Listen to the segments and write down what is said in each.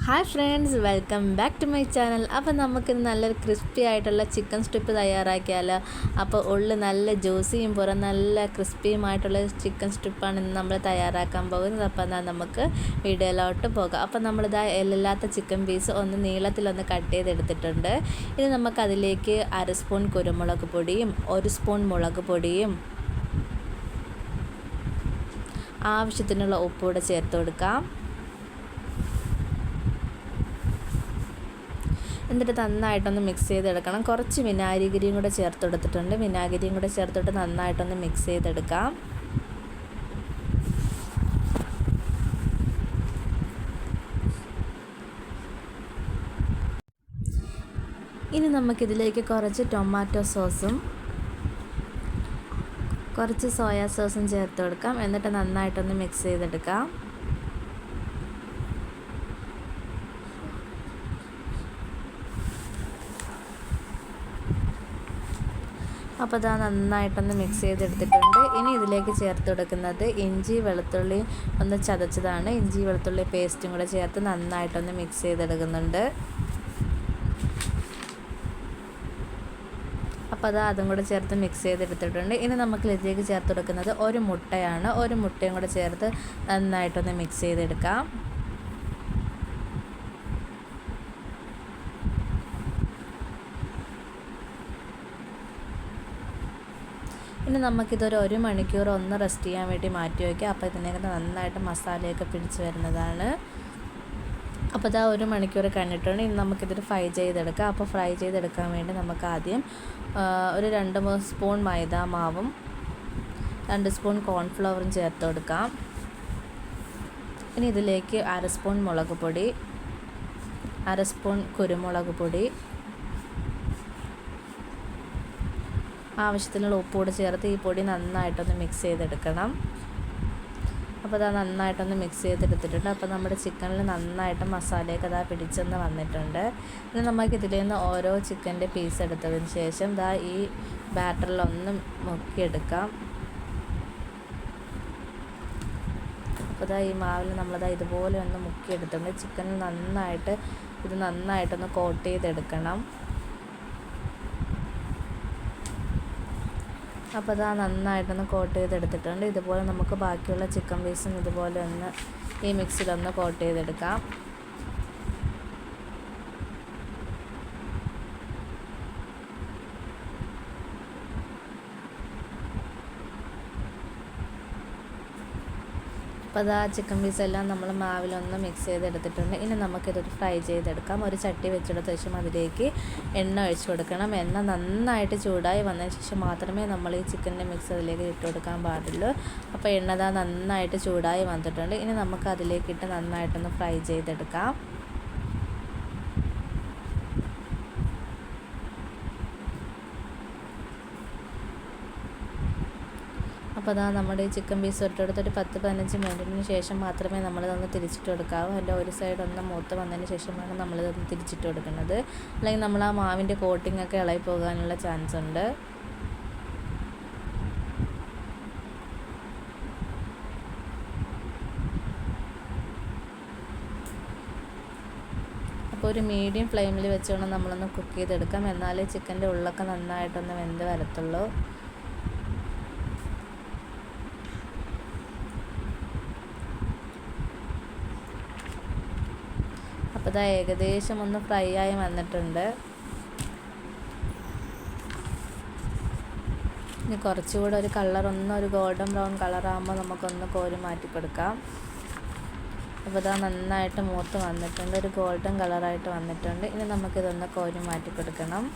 Hi friends, welcome back to my channel. അപ്പോൾ നമുക്കിന്ന് നല്ലൊരു ക്രിസ്പി ആയിട്ടുള്ള ചിക്കൻ സ്ട്രിപ്പ് തയ്യാറാക്കിയാലോ. അപ്പോൾ ഉള്ളിൽ നല്ല ജ്യൂസിയും പുറം നല്ല ക്രിസ്പിയുമായിട്ടുള്ള ചിക്കൻ സ്ട്രിപ്പാണ് ഇന്ന് നമ്മൾ തയ്യാറാക്കാൻ പോകുന്നത്. അപ്പോൾ എന്നാൽ നമുക്ക് വീഡിയോയിലോട്ട് പോകാം. അപ്പോൾ നമ്മളിതാ എല്ലില്ലാത്ത ചിക്കൻ പീസ് ഒന്ന് നീളത്തിലൊന്ന് കട്ട് ചെയ്തെടുത്തിട്ടുണ്ട്. ഇനി നമുക്കതിലേക്ക് 1/2 സ്പൂൺ കുരുമുളക് പൊടിയും 1 സ്പൂൺ മുളക് പൊടിയും ആവശ്യത്തിനുള്ള ഉപ്പൂടെ ചേർത്ത് കൊടുക്കാം. എന്നിട്ട് നന്നായിട്ടൊന്ന് മിക്സ് ചെയ്തെടുക്കണം. കുറച്ച് വിനാഗിരിയും കൂടെ ചേർത്ത് കൊടുത്തിട്ടുണ്ട്. വിനാഗിരിയും കൂടെ ചേർത്തിട്ട് നന്നായിട്ടൊന്ന് മിക്സ് ചെയ്തെടുക്കാം. ഇനി നമുക്കിതിലേക്ക് കുറച്ച് ടൊമാറ്റോ സോസും കുറച്ച് സോയാ സോസും ചേർത്ത് കൊടുക്കാം. എന്നിട്ട് നന്നായിട്ടൊന്ന് മിക്സ് ചെയ്തെടുക്കാം. അപ്പോൾ ഇതാ നന്നായിട്ടൊന്ന് മിക്സ് ചെയ്തെടുത്തിട്ടുണ്ട്. ഇനി ഇതിലേക്ക് ചേർത്ത് കൊടുക്കുന്നത് ഇഞ്ചി വെളുത്തുള്ളി ഒന്ന് ചതച്ചതാണ്. ഇഞ്ചി വെളുത്തുള്ളി പേസ്റ്റും കൂടെ ചേർത്ത് നന്നായിട്ടൊന്ന് മിക്സ് ചെയ്തെടുക്കുന്നുണ്ട്. അപ്പോൾ അതും കൂടെ ചേർത്ത് മിക്സ് ചെയ്തെടുത്തിട്ടുണ്ട്. ഇനി നമുക്ക് ഇതിലേക്ക് ചേർത്ത് കൊടുക്കുന്നത് ഒരു മുട്ടയാണ്. ഒരു മുട്ടയും കൂടെ ചേർത്ത് നന്നായിട്ടൊന്ന് മിക്സ് ചെയ്തെടുക്കാം. ഇനി നമുക്കിതൊരു 1 മണിക്കൂർ ഒന്ന് റെസ്റ്റ് ചെയ്യാൻ വേണ്ടി മാറ്റി വയ്ക്കുക. അപ്പോൾ ഇതിനകത്ത് നന്നായിട്ട് മസാലയൊക്കെ പിടിച്ച് വരുന്നതാണ്. അപ്പോൾ ഇതാ 1 മണിക്കൂർ കഴിഞ്ഞിട്ടുണ്ട്. ഇനി നമുക്കിതൊരു ഫ്രൈ ചെയ്തെടുക്കാം. അപ്പോൾ ഫ്രൈ ചെയ്തെടുക്കാൻ വേണ്ടി നമുക്ക് ആദ്യം ഒരു 2-3 സ്പൂൺ മൈദ മാവും 2 സ്പൂൺ കോൺഫ്ലവറും ചേർത്ത് കൊടുക്കാം. ഇനി ഇതിലേക്ക് 1/2 സ്പൂൺ മുളക് പൊടി, 1/2 സ്പൂൺ കുരുമുളക് പൊടി, ആവശ്യത്തിനുള്ള ഉപ്പൂടെ ചേർത്ത് ഈ പൊടി നന്നായിട്ടൊന്ന് മിക്സ് ചെയ്തെടുക്കണം. അപ്പോൾ അത് നന്നായിട്ടൊന്ന് മിക്സ് ചെയ്തെടുത്തിട്ടുണ്ട്. അപ്പോൾ നമ്മുടെ ചിക്കനിൽ നന്നായിട്ട് മസാലയൊക്കെ അതാ പിടിച്ചെന്ന് വന്നിട്ടുണ്ട്. ഇനി നമുക്ക് ഇതിൽ നിന്ന് ഓരോ ചിക്കൻ്റെ പീസ് എടുത്തതിന് ശേഷം ദാ ഈ ബാറ്ററിലൊന്ന് മുക്കിയെടുക്കാം. അപ്പോൾ ദാ ഈ മാവിൽ നമ്മളതാ ഇതുപോലെ ഒന്ന് മുക്കിയെടുത്തിട്ടുണ്ട്. ചിക്കനിൽ നന്നായിട്ടൊന്ന് കോട്ട് ചെയ്തെടുക്കണം. അപ്പോൾ അത് നന്നായിട്ടൊന്ന് കോട്ട് ചെയ്തെടുത്തിട്ടുണ്ട്. ഇതുപോലെ നമുക്ക് ബാക്കിയുള്ള ചിക്കൻ പീസും ഇതുപോലെ ഒന്ന് ഈ മിക്സിലൊന്ന് കോട്ട് ചെയ്തെടുക്കാം. അപ്പോൾ അത് ആ ചിക്കൻ പീസെല്ലാം നമ്മൾ മാവിലൊന്ന് മിക്സ് ചെയ്തെടുത്തിട്ടുണ്ട്. ഇനി നമുക്കിതൊരു ഫ്രൈ ചെയ്തെടുക്കാം. ഒരു ചട്ടി വെച്ചെടുത്ത ശേഷം അതിലേക്ക് എണ്ണ ഒഴിച്ചു കൊടുക്കണം. എണ്ണ നന്നായിട്ട് ചൂടായി വന്നതിന് ശേഷം മാത്രമേ നമ്മൾ ഈ ചിക്കൻ്റെ മിക്സ് അതിലേക്ക് ഇട്ട് കൊടുക്കാൻ പാടുള്ളൂ. അപ്പോൾ എണ്ണ നന്നായിട്ട് ചൂടായി വന്നിട്ടുണ്ട്. ഇനി നമുക്ക് അതിലേക്കിട്ട് നന്നായിട്ടൊന്ന് ഫ്രൈ ചെയ്തെടുക്കാം. അപ്പോൾ അതാ നമ്മുടെ ഈ ചിക്കൻ പീസ് ഇട്ടെടുത്തിട്ട് 10-15 മിനിറ്റിന് ശേഷം മാത്രമേ നമ്മളിതൊന്ന് തിരിച്ചിട്ട് കൊടുക്കാവൂ. അതിൻ്റെ ഒരു സൈഡ് ഒന്ന് മൂത്ത് വന്നതിന് ശേഷമാണ് നമ്മളിതൊന്ന് തിരിച്ചിട്ട് കൊടുക്കുന്നത്. അല്ലെങ്കിൽ നമ്മൾ ആ മാവിൻ്റെ കോട്ടിംഗ് ഒക്കെ ഇളകി പോകാനുള്ള ചാൻസ് ഉണ്ട്. അപ്പോൾ ഒരു മീഡിയം ഫ്ലെയിമിൽ വെച്ചുകൊണ്ട് നമ്മളൊന്ന് കുക്ക് ചെയ്തെടുക്കാം. എന്നാലേ ചിക്കൻ്റെ ഉള്ളൊക്കെ നന്നായിട്ടൊന്ന് വെന്ത് വരത്തുള്ളൂ. അപ്പോൾ ഇത് ഏകദേശം ഒന്ന് ഫ്രൈ ആയി വന്നിട്ടുണ്ട്. ഇനി കുറച്ചുകൂടെ ഒരു ഒരു ഗോൾഡൻ ബ്രൗൺ കളറാകുമ്പോൾ നമുക്കൊന്ന് കോരി മാറ്റി കൊടുക്കാം. അപ്പോൾ ഇതാ നന്നായിട്ട് മൂത്ത് വന്നിട്ടുണ്ട്. ഒരു ഗോൾഡൻ കളറായിട്ട് വന്നിട്ടുണ്ട്. ഇനി നമുക്കിതൊന്ന് കോരി മാറ്റി കൊടുക്കണം.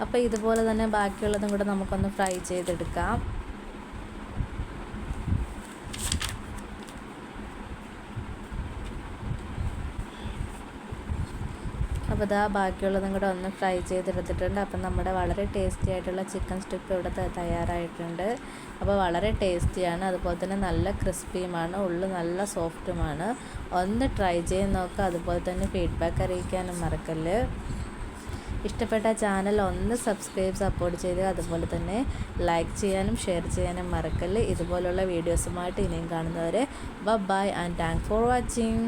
അപ്പോൾ ഇതുപോലെ തന്നെ ബാക്കിയുള്ളതും കൂടെ നമുക്കൊന്ന് ഫ്രൈ ചെയ്തെടുക്കാം. അപ്പോൾ ഇതാ ബാക്കിയുള്ളതും കൂടെ ഒന്ന് ഫ്രൈ ചെയ്തെടുത്തിട്ടുണ്ട്. അപ്പം നമ്മുടെ വളരെ ടേസ്റ്റി ആയിട്ടുള്ള ചിക്കൻ സ്ട്രിപ്പ് ഇവിടെ തയ്യാറായിട്ടുണ്ട്. അപ്പോൾ വളരെ ടേസ്റ്റിയാണ്, അതുപോലെ തന്നെ നല്ല ക്രിസ്പിയുമാണ്, ഉള്ളു നല്ല സോഫ്റ്റുമാണ്. ഒന്ന് ട്രൈ ചെയ്ത് നോക്കുക. അതുപോലെ തന്നെ ഫീഡ്ബാക്ക് അറിയിക്കാനും മറക്കല്ല്. ഇഷ്ടപ്പെട്ട ചാനൽ ഒന്ന് സപ്പോർട്ട് ചെയ്ത് അതുപോലെ തന്നെ ലൈക്ക് ചെയ്യാനും ഷെയർ ചെയ്യാനും മറക്കല്ലേ. ഇതുപോലുള്ള വീഡിയോസുമായിട്ട് ഇനിയും കാണുന്നവരെ bye and thank for watching.